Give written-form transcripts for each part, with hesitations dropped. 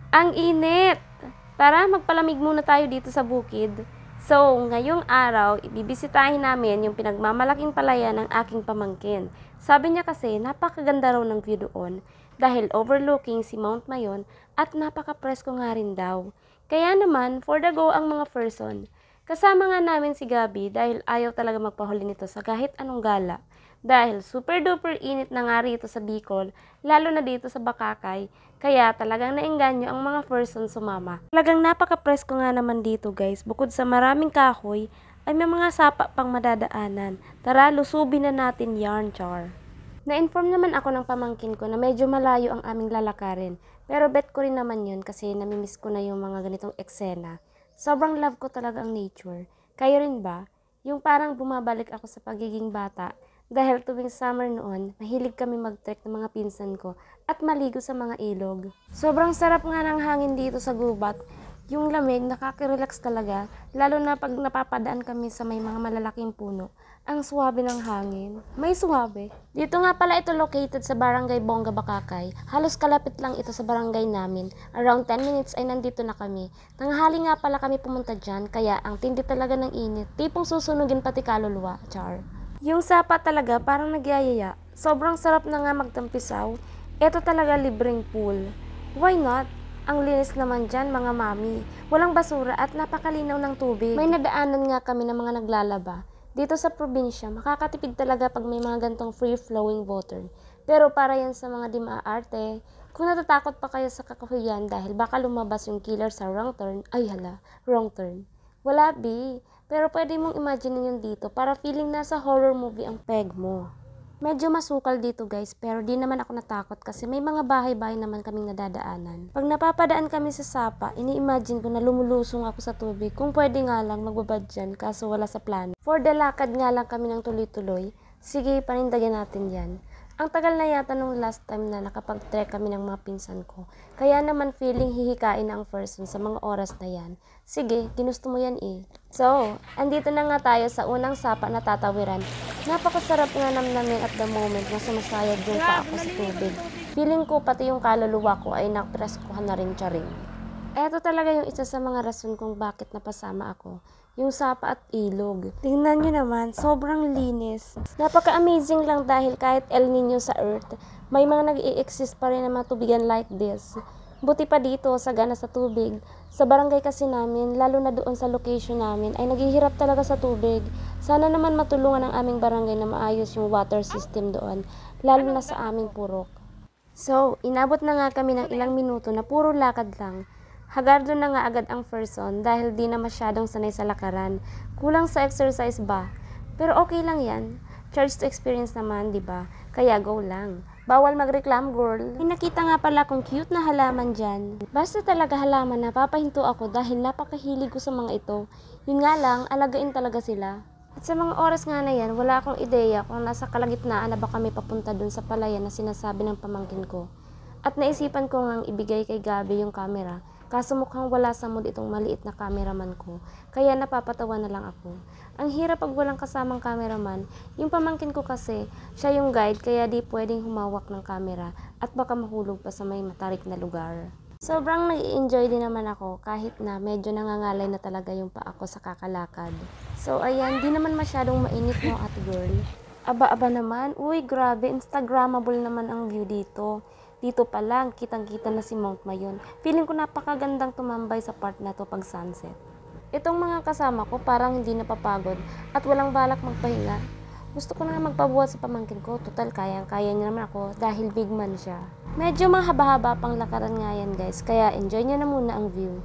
Ang init! Tara, magpalamig muna tayo dito sa bukid. So, ngayong araw, ibibisitahin namin yung pinagmamalaking palayan ng aking pamangkin. Sabi niya kasi, napakaganda raw ng view doon dahil overlooking si Mount Mayon at napaka-presko nga rin daw. Kaya naman, for the go ang mga person. Kasama nga namin si Gabi dahil ayaw talaga magpahuli nito sa kahit anong gala. Dahil super duper init na nga rito sa Bicol, lalo na dito sa Bakakay, kaya talagang naengganyo ang mga person sumama. Talagang napaka-presko nga naman dito guys, bukod sa maraming kahoy, ay may mga sapa pang madadaanan. Tara, lusubin na natin yarn char. Na-inform naman ako ng pamangkin ko na medyo malayo ang aming lalakarin, pero bet ko rin naman yun kasi namimiss ko na yung mga ganitong eksena. Sobrang love ko talaga ang nature. Kayo rin ba? Yung parang bumabalik ako sa pagiging bata. Dahil tuwing summer noon, mahilig kami mag-trek ng mga pinsan ko at maligo sa mga ilog. Sobrang sarap nga ng hangin dito sa gubat. Yung lamig, nakaka-relax talaga, lalo na pag napapadaan kami sa may mga malalaking puno. Ang suwabe ng hangin. May suwabe. Dito nga pala ito located sa Barangay Bongga, Bakakay. Halos kalapit lang ito sa barangay namin. Around 10 minutes ay nandito na kami. Tanghali nga pala kami pumunta dyan, kaya ang tindi talaga ng init. Tipong susunugin pati kaluluwa, char. Yung sapa talaga parang nagyayaya. Sobrang sarap na nga magtampisaw. Ito talaga libreng pool. Why not? Ang linis naman dyan mga mami. Walang basura at napakalinaw ng tubig. May nadaanan nga kami ng mga naglalaba. Dito sa probinsya, makakatipid talaga pag may mga gantong free-flowing water. Pero para yan sa mga di maaarte, kung natatakot pa kayo sa kakahuyan dahil baka lumabas yung killer sa wrong turn, ay hala, wrong turn. Wala bi. Pero pwede mong imagine yun dito para feeling nasa horror movie ang peg mo. Medyo masukal dito guys pero di naman ako natakot kasi may mga bahay-bahay naman kaming nadadaanan. Pag napapadaan kami sa sapa, ini-imagine ko na lumulusong ako sa tubig kung pwede nga lang magbabad dyan kaso wala sa plano. For the lakad nga lang kami ng tuloy-tuloy, sige panindagan natin yan. Ang tagal na yata nung last time na nakapag-trek kami ng mga pinsan ko. Kaya naman feeling hihikain na ang person sa mga oras na yan. Sige, ginusto mo yan eh. So, andito na nga tayo sa unang sapa na tatawiran. Napakasarap nga namnamin at the moment na sumasayad yung pa ako sa tubig. Feeling ko pati yung kaluluwa ko ay napreskuhan na rin charing. Eto talaga yung isa sa mga rason kung bakit napasama ako. Yung sapa at ilog. Tingnan nyo naman, sobrang linis. Napaka-amazing lang dahil kahit El Nino sa Earth, may mga nag-i-exist pa rin na mga tubigan like this. Buti pa dito, sagana sa tubig. Sa barangay kasi namin, lalo na doon sa location namin, ay naghihirap talaga sa tubig. Sana naman matulungan ang aming barangay na maayos yung water system doon, lalo na sa aming purok. So, inabot na nga kami ng ilang minuto na puro lakad lang. Hagardo na nga agad ang person dahil di na masyadong sanay sa lakaran. Kulang sa exercise ba? Pero okay lang yan. Charge to experience naman, di ba? Kaya go lang. Bawal magreklam, girl. May nakita nga pala kung cute na halaman dyan. Basta talaga halaman na papahinto ako dahil napakahilig ko sa mga ito. Yun nga lang, alagain talaga sila. At sa mga oras nga na yan, wala akong ideya kung nasa kalagitnaan na ba kami papunta dun sa palayan na sinasabi ng pamangkin ko. At naisipan ko ngang ibigay kay Gabi yung camera. Kaso mukhang wala sa mood itong maliit na cameraman ko, kaya napapatawa na lang ako. Ang hirap pag walang kasamang cameraman, yung pamangkin ko kasi, siya yung guide kaya di pwedeng humawak ng camera at baka mahulog pa sa may matarik na lugar. Sobrang nai-enjoy din naman ako kahit na medyo nangangalay na talaga yung paa ko sa kakalakad. So ayan, di naman masyadong mainit no ate girl. Aba-aba naman, uy grabe, instagrammable naman ang view dito. Dito pa lang, kitang-kita na si Mount Mayon. Feeling ko napakagandang tumambay sa part na to pag sunset. Itong mga kasama ko parang hindi napapagod at walang balak magpahinga. Gusto ko na magpabuhat sa pamangkin ko. Total, kayang-kaya niya naman ako dahil big man siya. Medyo mahaba-haba pang lakaran nga yan guys, kaya enjoy niyo na muna ang view.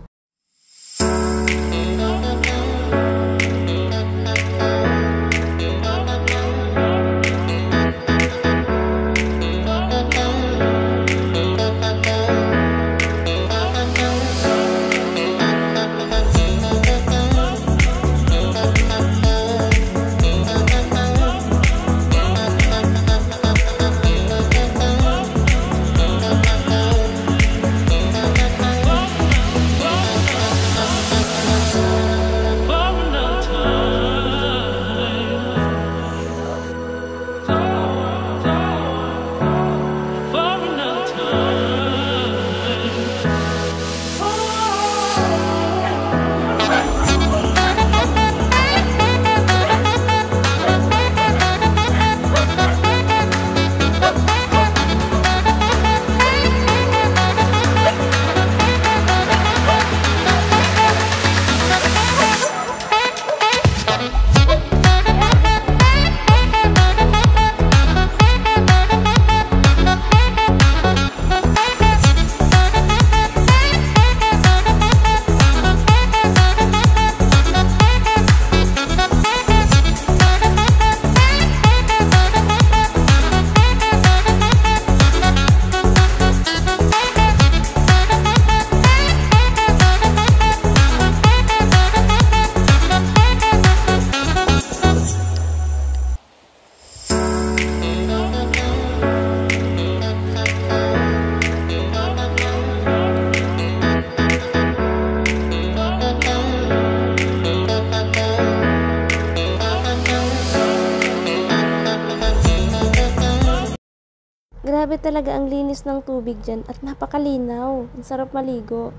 talaga ang linis ng tubig dyan at napakalinaw. Ang sarap maligo.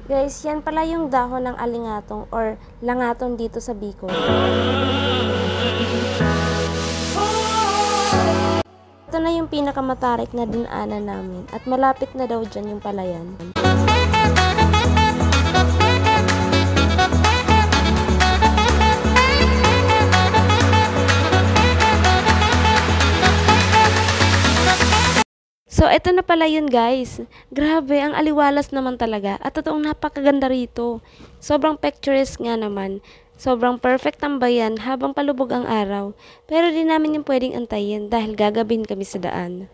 Guys, yan pala yung dahon ng alingatong or langaton dito sa Bicol. Ito na yung pinakamatarik na dinaanan namin at malapit na daw dyan yung palayan. So, eto na pala yun guys. Grabe, ang aliwalas naman talaga. At totoong napakaganda rito. Sobrang picturesque nga naman. Sobrang perfect tambayan habang palubog ang araw. Pero di namin yung pwedeng antayin dahil gagabin kami sa daan.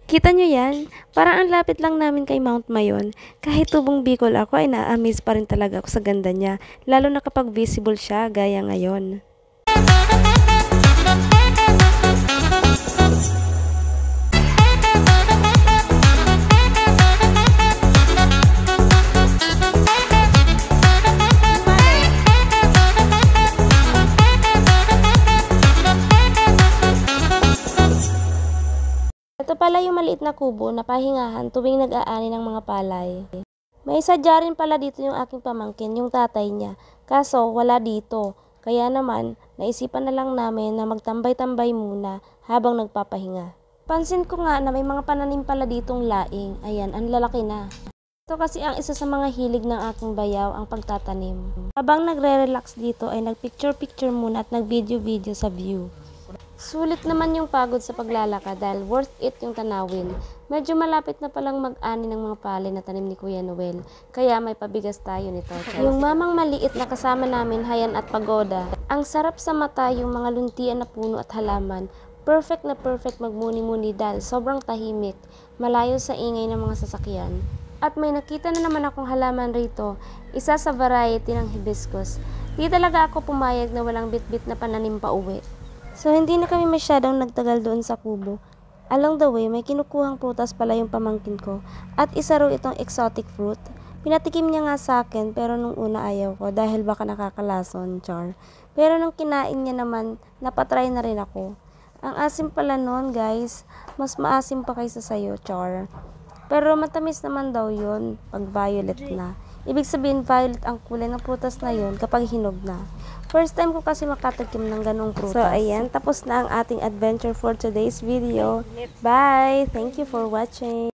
Kita nyo yan? Parang ang lapit lang namin kay Mount Mayon. Kahit tubong Bicol ako ay na-amaze pa rin talaga ako sa ganda niya. Lalo na kapag visible siya gaya ngayon. Ito pala yung maliit na kubo na pahingahan tuwing nag-aani ng mga palay. May sadya rin pala dito yung aking pamangkin, yung tatay niya. Kaso wala dito. Kaya naman, naisipan na lang namin na magtambay-tambay muna habang nagpapahinga. Pansin ko nga na may mga pananim pala ditong laing. Ayan, ang lalaki na. Ito kasi ang isa sa mga hilig ng aking bayaw, ang pagtatanim. Habang nagre-relax dito ay nagpicture-picture muna at nag-video-video sa view. Sulit naman yung pagod sa paglalakad dahil worth it yung tanawin. Medyo malapit na palang mag-ani ng mga palay na tanim ni Kuya Noel, kaya may pabigas tayo nito. Yung mamang maliit na kasama namin, Hayan at Pagoda. Ang sarap sa mata yung mga luntian na puno at halaman. Perfect na perfect magmuni-muni dahil sobrang tahimik, malayo sa ingay ng mga sasakyan. At may nakita na naman akong halaman rito, isa sa variety ng hibiscus. Di talaga ako pumayag na walang bit-bit na pananim pa uwi. So, hindi na kami masyadong nagtagal doon sa kubo. Along the way, may kinukuhang prutas pala yung pamangkin ko. At isa raw itong exotic fruit. Pinatikim niya nga sa akin, pero nung una ayaw ko dahil baka nakakalason, char. Pero nung kinain niya naman, napatry na rin ako. Ang asim pala nun, guys. Mas maasim pa kaysa sayo, char. Pero matamis naman daw yun pag violet na. Ibig sabihin, violet ang kulay ng prutas na yun kapag hinog na. First time ko kasi makatikim ng ganong prutas. So, ayan. Tapos na ang ating adventure for today's video. Bye! Thank you for watching.